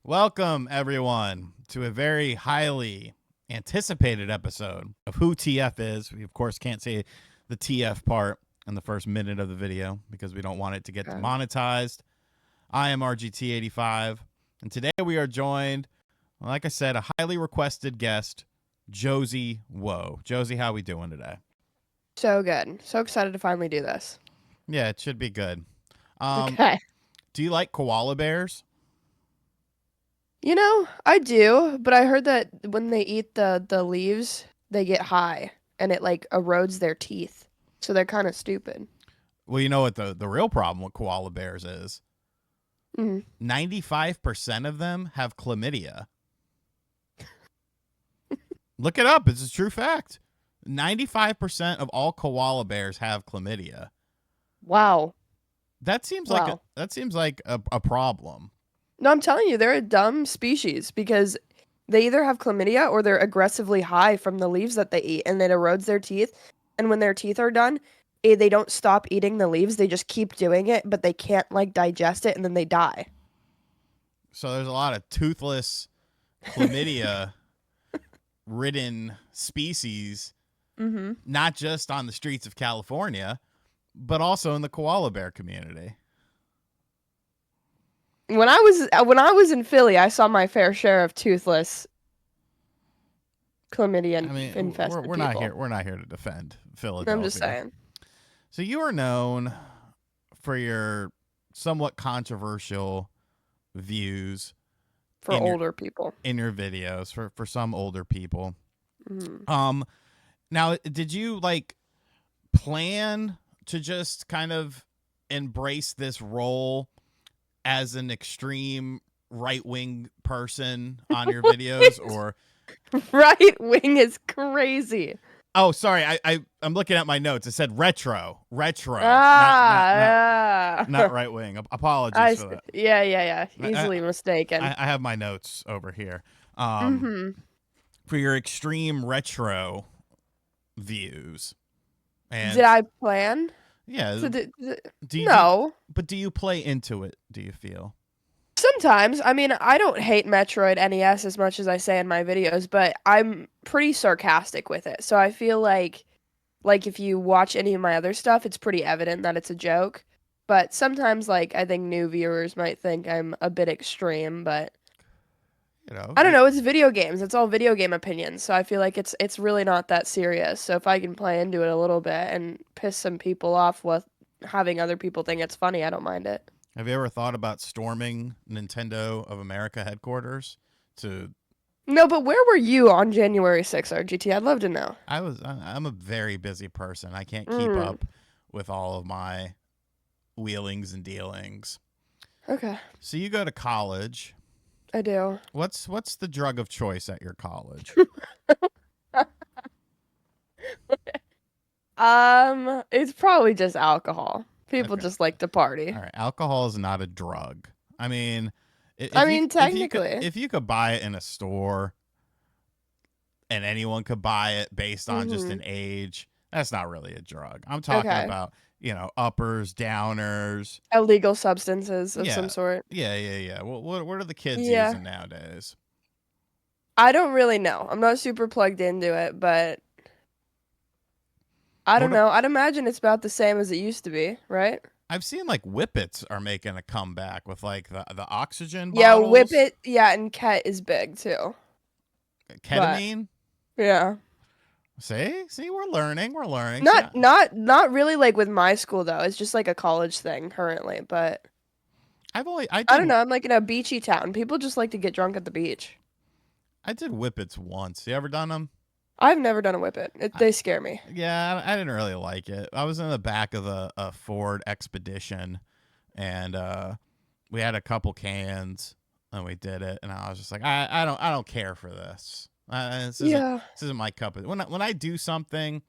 Welcome, everyone, to a very highly anticipated episode of Who TF Is. We, of course, can't say the TF part in the first minute of the video because we don't want it to get demonetized. I am RGT85, and today we are joined, like I said, a highly requested guest, Josie Woah. Josie, how are we doing today? So good. So excited to finally do this. Yeah, it should be good. Okay. Do you like koala bears? I do, but I heard that when they eat the leaves, they get high and it like erodes their teeth. So they're kind of stupid. Well, you know what the real problem with koala bears is? Mm. 95% of them have chlamydia. Look it up. It's a true fact. 95% of all koala bears have chlamydia. Wow. That seems like a problem. No, I'm telling you, they're a dumb species because they either have chlamydia or they're aggressively high from the leaves that they eat and it erodes their teeth. And when their teeth are done, they don't stop eating the leaves. They just keep doing it, but they can't like digest it and then they die. So there's a lot of toothless chlamydia ridden species, not just on the streets of California, but also in the koala bear community. When I was in Philly, I saw my fair share of toothless chlamydia infested we're people. not here to defend Philadelphia. I'm just saying. So you are known for your somewhat controversial views For older people in your videos for some older people. Mm-hmm. Now, did you like plan to just kind of embrace this role as an extreme right-wing person on your videos, or right wing is crazy? Oh, sorry, I'm looking at my notes. It said retro, not right wing. Apologies for that. Yeah. Easily mistaken. I have my notes over here. For your extreme retro views, and did I plan? Yeah. No. But do you play into it? Do you feel? Sometimes. I mean, I don't hate Metroid NES as much as I say in my videos, but I'm pretty sarcastic with it. So I feel like if you watch any of my other stuff, it's pretty evident that it's a joke. But sometimes I think new viewers might think I'm a bit extreme, but I don't know, it's video games. It's all video game opinions. So I feel like it's really not that serious. So if I can play into it a little bit and piss some people off with having other people think it's funny, I don't mind it. Have you ever thought about storming Nintendo of America headquarters to... No, but where were you on January 6th, RGT? I'd love to know. I'm a very busy person. I can't keep up with all of my wheelings and dealings. Okay. So you go to college. I do. What's the drug of choice at your college? It's probably just alcohol. People just like to party. All right, alcohol is not a drug. I mean, technically, if you could buy it in a store and anyone could buy it based on just an age, that's not really a drug. I'm talking about, uppers, downers, illegal substances of some sort. Yeah. Well, what are the kids using nowadays? I don't really know. I'm not super plugged into it, but I don't know. I'd imagine it's about the same as it used to be, right? I've seen Whippets are making a comeback with the oxygen bottles. Yeah, Whippet. Yeah, and Ket is big too. Ketamine. But, yeah. See, we're learning. Not really with my school though. It's just a college thing currently. But I don't know. I'm in a beachy town. People just like to get drunk at the beach. I did Whippets once. You ever done them? I've never done a Whippet. They scare me. Yeah, I didn't really like it. I was in the back of a Ford Expedition, and we had a couple cans, and we did it. And I was just like, I don't care for this. This isn't my cup of. When I do something,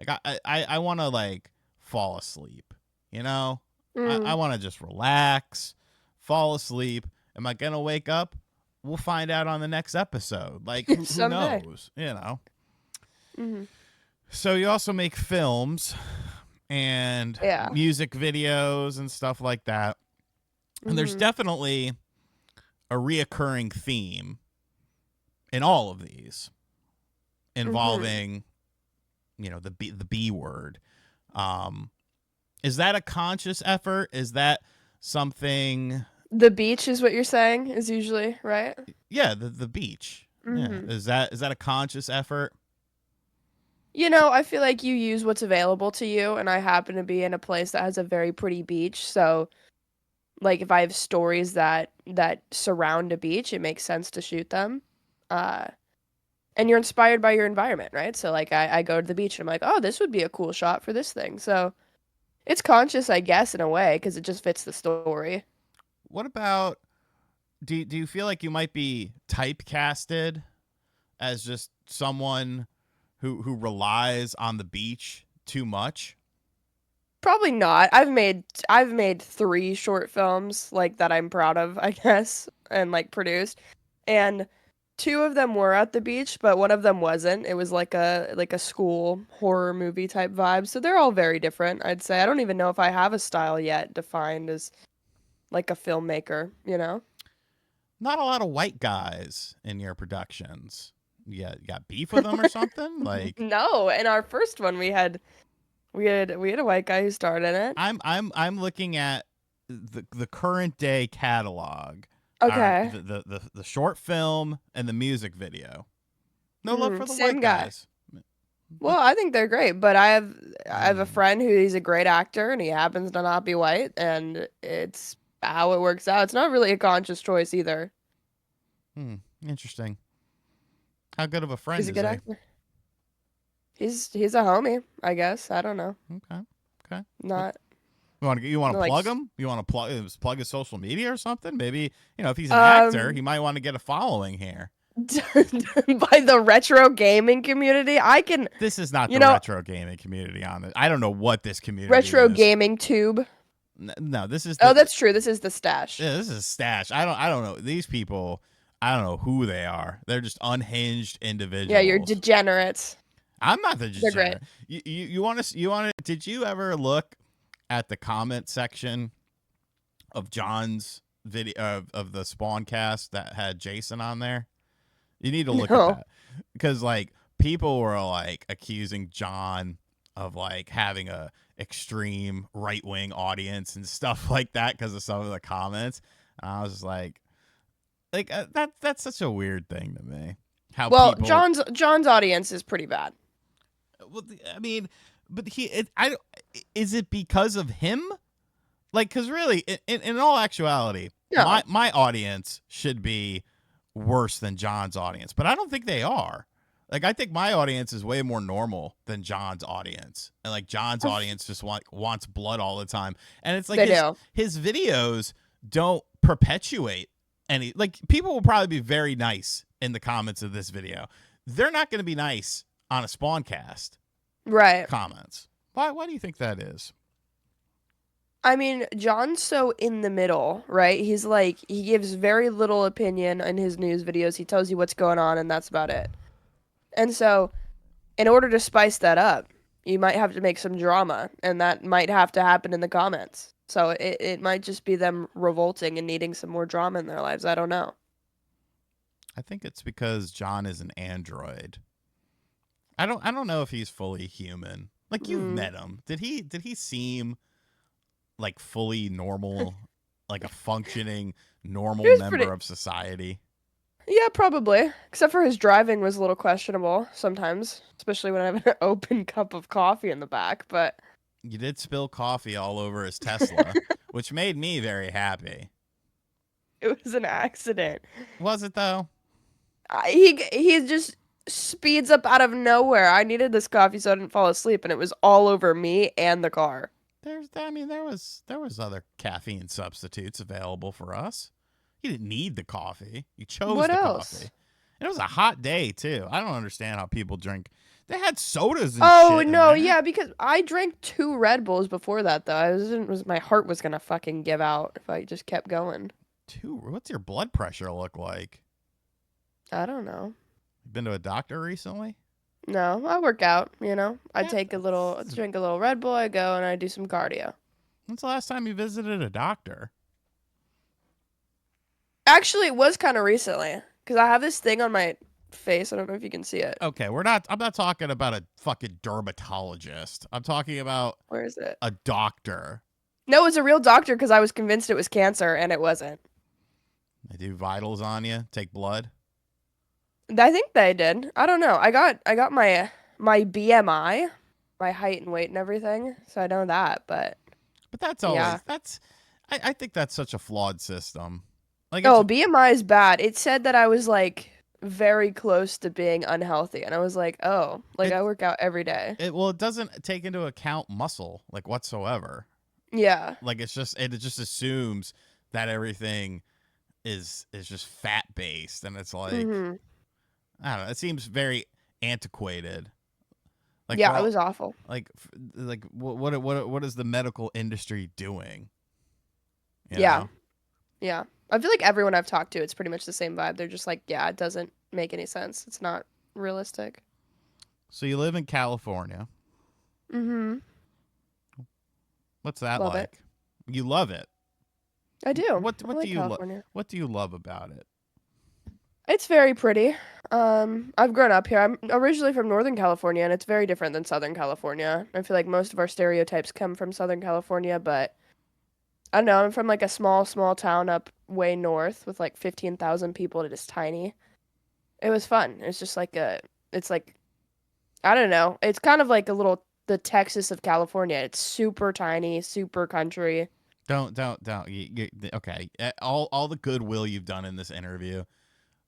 I want to fall asleep. I want to just relax, fall asleep. Am I gonna wake up? We'll find out on the next episode. Who knows? So you also make films and music videos and stuff like that. And there's definitely a reoccurring theme in all of these Mm-hmm. involving, the B word. Um, is that a conscious effort? Is that something? The beach is what you're saying is usually right. Yeah, the beach. Yeah, Mm-hmm. is that a conscious effort? I feel like you use what's available to you, and I happen to be in a place that has a very pretty beach, so like if I have stories that surround a beach, it makes sense to shoot them. Uh, and you're inspired by your environment, right? So like I go to the beach and I'm like, oh, this would be a cool shot for this thing. So it's conscious, I guess, in a way, because it just fits the story. What about do you feel like you might be typecasted as just someone who relies on the beach too much? Probably not. I've made three short films like that I'm proud of, I guess, and like produced. And two of them were at the beach, but one of them wasn't. It was like a school horror movie type vibe. So they're all very different, I'd say. I don't even know if I have a style yet defined as like a filmmaker. Not a lot of white guys in your productions. You got beef with them or something? Like No, in our first one we had a white guy who starred in it. I'm looking at the current day catalog. All right, Okay. the short film and the music video. No love for the Same white guy. guys. Well, I think they're great, but I have a Mm, friend who he's a great actor and he happens to not be white and it's how it works out. It's not really a conscious choice either. hmm, interesting. How good of a He's friend a is good he? actor. He's a homie, I guess. I don't know. Okay, okay. Not You want to like plug him? You want to plug his social media or something? Maybe if he's an actor, um he might want to get a following here. by the retro gaming community. I can, This is not you the know, retro gaming community on it. I don't know what this community retro is. gaming tube. No, this is Oh, the that's true. This is the stash. yeah, this is stash. I don't know these people. I don't know who they are. They're just unhinged Yeah, you're individuals. degenerates. I'm not the They're great. degenerate. You want to Did you ever look at the comment section of John's video of the Spawn cast that had Jason on there? You need to look at No. that because like people were like accusing John of like having a extreme right wing audience and stuff like that because of some of the comments. And I was just like that's such a weird thing to me. How Well, people, John's audience is pretty bad. well, I mean, but I don't, is it because of him? Like, because really, in all actuality, No. my audience should be worse than John's audience, but I don't think they are. Like, I think my audience is way more normal than John's audience, and like John's audience just wants blood all the time, and it's like They do. his videos don't perpetuate any. Like, people will probably be very nice in the comments of this video. They're not going to be nice on a Spawncast Right. comments. Why do you think that is? I mean, John's so in the middle, right? He's like, he gives very little opinion in his news videos. He tells you what's going on, and that's about it. And so, in order to spice that up, you might have to make some drama, and that might have to happen in the comments. So it might just be them revolting and needing some more drama in their lives. I don't know. I think it's because John is an android. I don't know if he's fully human. Like, you've Mm. met him. Did he seem like fully normal, like a functioning He normal was pretty. member of society? Yeah, probably. Except for his driving was a little questionable sometimes, especially when I have an open cup of coffee in the back. But You did spill coffee all over his Tesla, which made me very happy. it was an accident. Was it though? He just speeds up out of nowhere. I needed this coffee so I didn't fall asleep, and it was all over me and the car. There was other caffeine substitutes available for us. You didn't need the coffee. You chose What the else? coffee. And it was a hot day too. I don't understand how people drink. They had sodas and Oh shit in no, there. yeah, because I drank two Red Bulls before that though. My heart was gonna fucking give out if I just kept going. What's your blood pressure look like? I don't know. You been to a doctor recently? No, I work out. I Yeah, take a little, drink a little Red Bull, I go and I do some cardio. when's the last time you visited a doctor? Actually, it was kind of recently because I have this thing on my face. I don't know if you can see it. Okay, I'm not talking about a fucking dermatologist. I'm talking about Where is it? a doctor. No, it was a real doctor because I was convinced it was cancer and it wasn't. They do vitals on you, take blood. I think they did. I don't know. I got my BMI, my height and weight and everything, so I know that. But But that's yeah. always that's I think that's such a flawed system. Like it's Oh, BMI is bad. It said that I was like very close to being unhealthy, and I was like, oh, like it I work out every day. it doesn't take into account muscle like whatsoever. Yeah. Like it just assumes that everything is just fat based, and it's like Mhm. I don't know. It seems very antiquated. Like Yeah, we're it all was awful. like what is the medical industry doing? You Yeah. know. Yeah. I feel like everyone I've talked to, it's pretty much the same vibe. They're just like, yeah, it doesn't make any sense. It's not realistic. So you live in California. Mhm. What's that Love it. like? You love it. I do. I What do like you California. what do you love about it? It's very pretty. I've grown up here. I'm originally from Northern California, and it's very different than Southern California. I feel like most of our stereotypes come from Southern California, but I don't know. I'm from like a small town up way north with like 15,000 people. It is tiny. It was fun. It's just like it's like, I don't know. It's kind of like the Texas of California. It's super tiny, super country. Don't. Okay. All the goodwill you've done in this interview.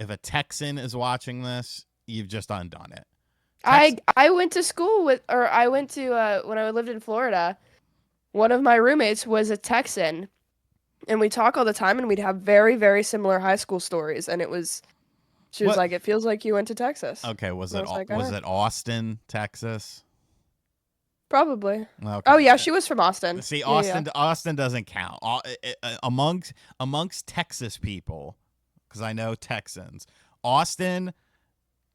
If a Texan is watching this, you've just undone it. Tex. I went to school with, or I went to when I lived in Florida. One of my roommates was a Texan, and we talk all the time, and we'd have very similar high school stories. And she was What? like, "It feels like you went to Texas." Okay. And I was like, "I Was know, it Austin, Texas? probably." Oh Okay. yeah, she was from Austin. See, Yeah. Austin doesn't count. Amongst Texas people, because I know Texans, Austin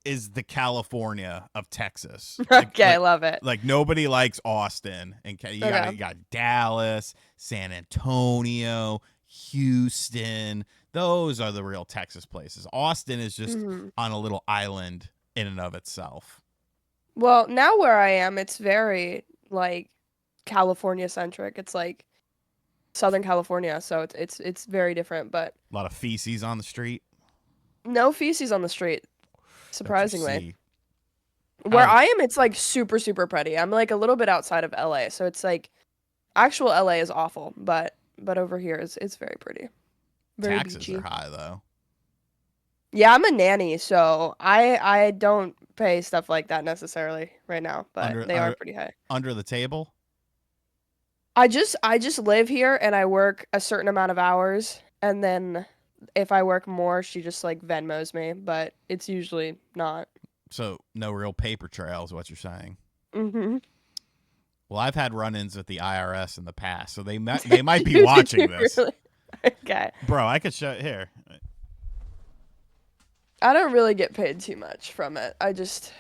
is the California of Texas. Okay, I love it. Like nobody likes Austin, and Okay. you got Dallas, San Antonio, Houston. Those are the real Texas places. Austin is just Hmm. on a little island in and of itself. Well, now where I am, it's very like California centric. It's like Southern California, so it's very different, but A lot of feces on the street. no feces on the street, That you surprisingly. see. Where How I am, it's like super pretty. I'm like a little bit outside of LA, so it's like actual LA is awful, but over here is it's very pretty. Very taxes are beachy. high though. Yeah, I'm a nanny, so I don't pay stuff like that necessarily right now, but Under they are pretty high. under the table. I just live here and I work a certain amount of hours, and then if I work more, she just like Venmos me, but it's usually not. So no real paper trail is what you're saying. Mhm. Well, I've had run-ins with the IRS in the past, so they might be Did you watching this. really? Okay. Bro, I could show here. I don't really get paid too much from it. I just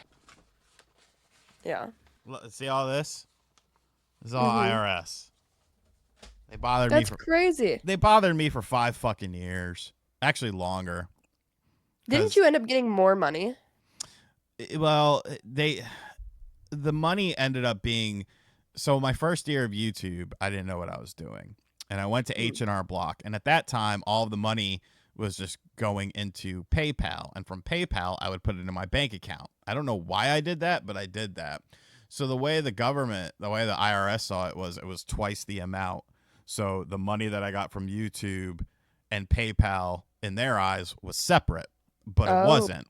yeah. See all this? This is all Mhm. IRS. They bothered me That's for crazy. 5 fucking years. Actually longer. Didn't Cuz you end up getting more money? well, the money ended up being so my first year of YouTube, I didn't know what I was doing. And I went to Mm. H&R Block, and at that time all of the money was just going into PayPal, and from PayPal I would put it into my bank account. I don't know why I did that, but I did that. So the way the IRS saw it was twice the amount. So the money that I got from YouTube and PayPal in their eyes was separate, but it Oh. wasn't.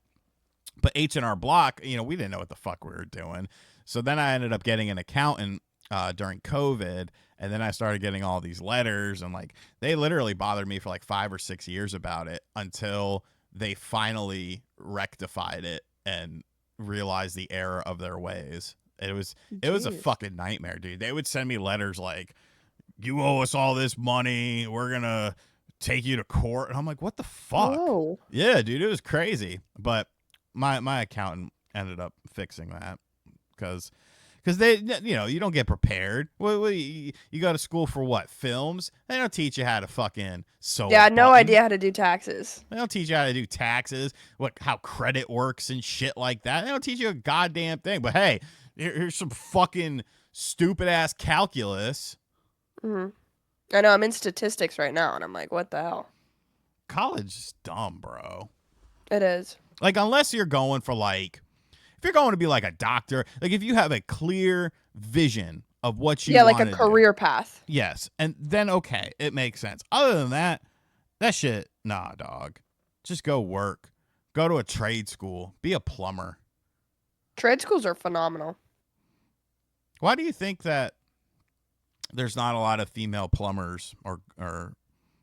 But H&R Block, we didn't know what the fuck we were doing. So then I ended up getting an accountant during COVID, and then I started getting all these letters, and like they literally bothered me for like 5 or 6 years about it until they finally rectified it and realized the error of their ways. It was a Jeez. fucking nightmare, dude. They would send me letters like, "You owe us all this money. We're gonna take you to court," and I'm like, "What the fuck?" Whoa. Yeah, dude, it was crazy. But my accountant ended up fixing that because Because you don't get prepared. You go to school for what? Films? They don't teach you how to fucking sew Yeah, a no button. idea how to do taxes. They don't teach you how to do taxes, how credit works and shit like that. They don't teach you a goddamn thing. But hey, here's some fucking stupid ass calculus. Mm-hmm. I know, I'm in statistics right now, and I'm like, what the hell? College is dumb, bro. It is. Like, unless you're going for if you're going to be like a doctor, like if you have a clear vision of what you like a want to career do. path. Yes. And then, okay, it makes sense. Other than that shit, nah, dog. Just go work. Go to a trade school. Be a plumber. Trade schools are phenomenal. Why do you think that there's not a lot of female plumbers or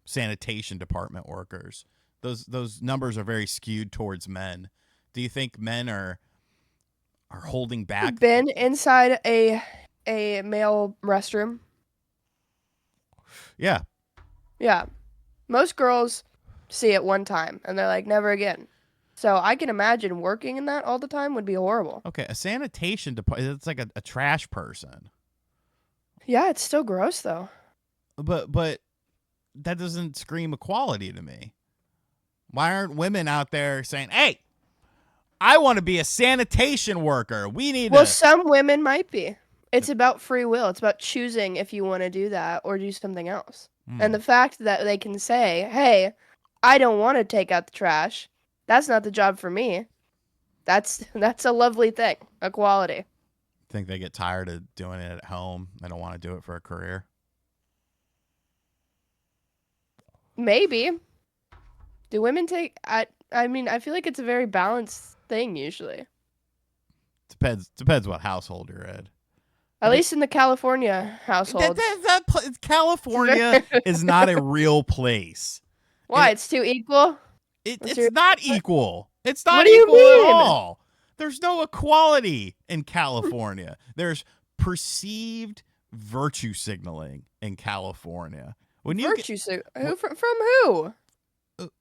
sanitation department workers? Those numbers are very skewed towards men. Do you think men are holding back? Been inside a male restroom. Yeah. Yeah. Most girls see it one time and they're like, never again. So I can imagine working in that all the time would be horrible. Okay, a sanitation department, it's like a trash person. Yeah, it's still gross though. But that doesn't scream equality to me. Why aren't women out there saying, "Hey, I want to be a sanitation worker. We need Well, some women might be. It's about free will. It's about choosing if you want to do that or do something else. And the fact that they can say, "Hey, I don't want to take out the trash. That's not the job for me." That's a lovely thing. Equality. Think they get tired of doing it at home. They don't want to do it for a career. Maybe. Do women take I mean, I feel like it's a very balanced thing usually. Depends what household you're in. At least in the California household. California is not a real place. Why? It's too equal? It's not equal. It's not What do you equal at mean? all. There's no equality in California. There's perceived virtue signaling in California. From who?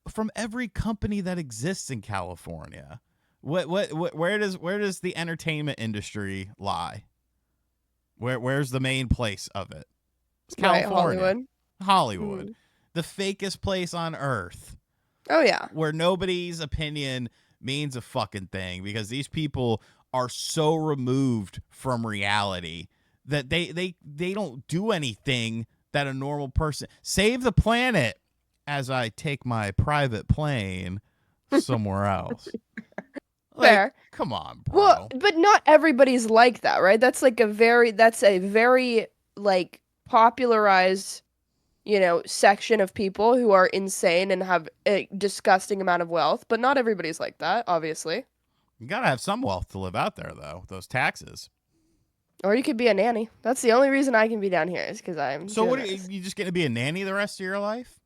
From every company that exists in California. Where does the entertainment industry lie? Where's the main place of it? It's California. Right, Hollywood. The fakest place on earth. Oh yeah. Where nobody's opinion means a fucking thing, because these people are so removed from reality that they don't do anything that a normal person. Save the planet as I take my private plane somewhere else. Fair. Come on, bro. Well, but not everybody's like that, right? That's a very like popularized, section of people who are insane and have a disgusting amount of wealth, but not everybody's like that, obviously. You gotta have some wealth to live out there, though. Those taxes. Or you could be a nanny. That's the only reason I can be down here is because I'm. So what? You just gonna be a nanny the rest of your life?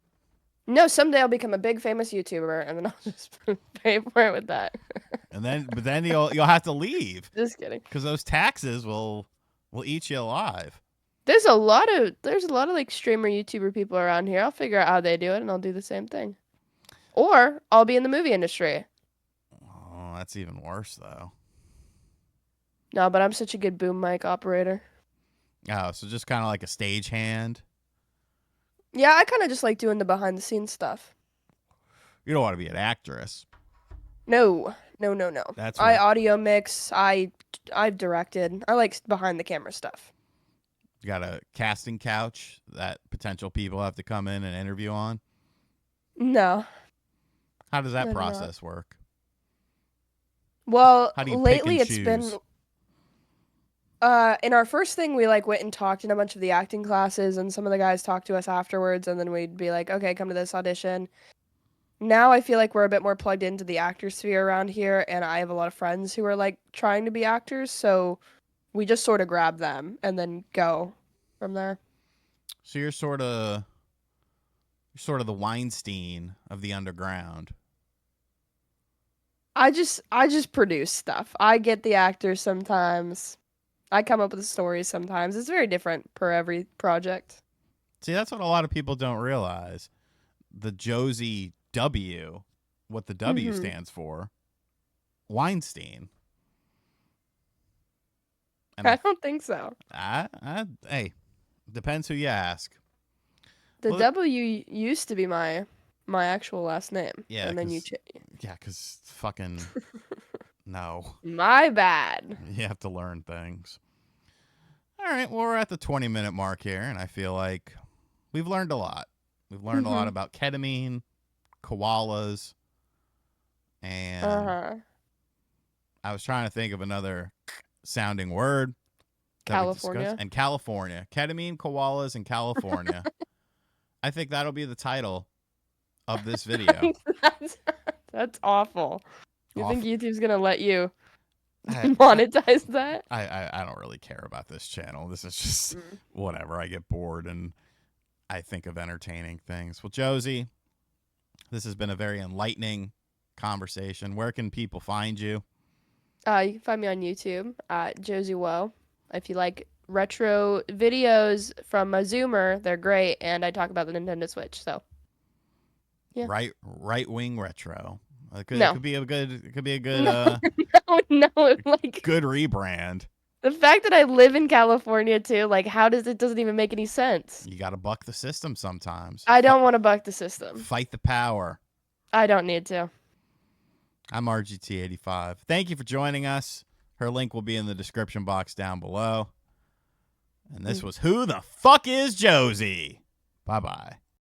No, someday I'll become a big famous YouTuber, and then I'll just pay for it with that. But then you'll have to leave. Just kidding. Because those taxes will eat you alive. There's a lot of like streamer YouTuber people around here. I'll figure out how they do it, and I'll do the same thing. Or I'll be in the movie industry. Oh, that's even worse, though. No, but I'm such a good boom mic operator. Oh, so just kind of like a stagehand. Yeah, I kind of just like doing the behind the scenes stuff. You don't want to be an actress. No. That's I audio mix. I've directed. I like behind the camera stuff. You got a casting couch that potential people have to come in and interview on? No. How does that process work? Well, How do you lately pick and it's choose? been in our first thing we like went and talked in a bunch of the acting classes, and some of the guys talked to us afterwards, and then we'd be like, okay, come to this audition. Now I feel like we're a bit more plugged into the actor sphere around here, and I have a lot of friends who are like trying to be actors, so we just sort of grab them and then go from there. So you're sort of the Weinstein of the underground. I just produce stuff. I get the actors sometimes. I come up with the stories sometimes. It's very different per every project. See, that's what a lot of people don't realize. The Josie W, what the W stands for, Weinstein. And I don't think so. Hey, depends who you ask. The Well, W used to be my actual last name, yeah, and then you because fucking no, My bad. you have to learn things. All right, well, we're at the 20-minute mark here, and I feel like we've learned a lot. We've learned a lot about ketamine, koalas, and Uh-huh. I was trying to think of another sounding word that we discussed. California. And California. Ketamine, koalas, and California. I think that'll be the title of this video. that's, that's awful. You think YouTube's gonna let you I, monetize that? I don't really care about this channel. This is just whatever. I get bored and I think of entertaining things. Well, Josie, this has been a very enlightening conversation. Where can people find you? You can find me on YouTube at Josie Woah. If you like retro videos from a Zoomer, they're great, and I talk about the Nintendo Switch. So, yeah. Right wing retro. It No, could be a good no, no, no. Like good rebrand. the fact that I live in California too, like how does it doesn't even make any sense. You got to buck the system sometimes. I don't want to buck the system. Fight the power. I don't need to. I'm RGT85. Thank you for joining us. Her link will be in the description box down below. And this was Who the Fuck is Josie? Bye-bye.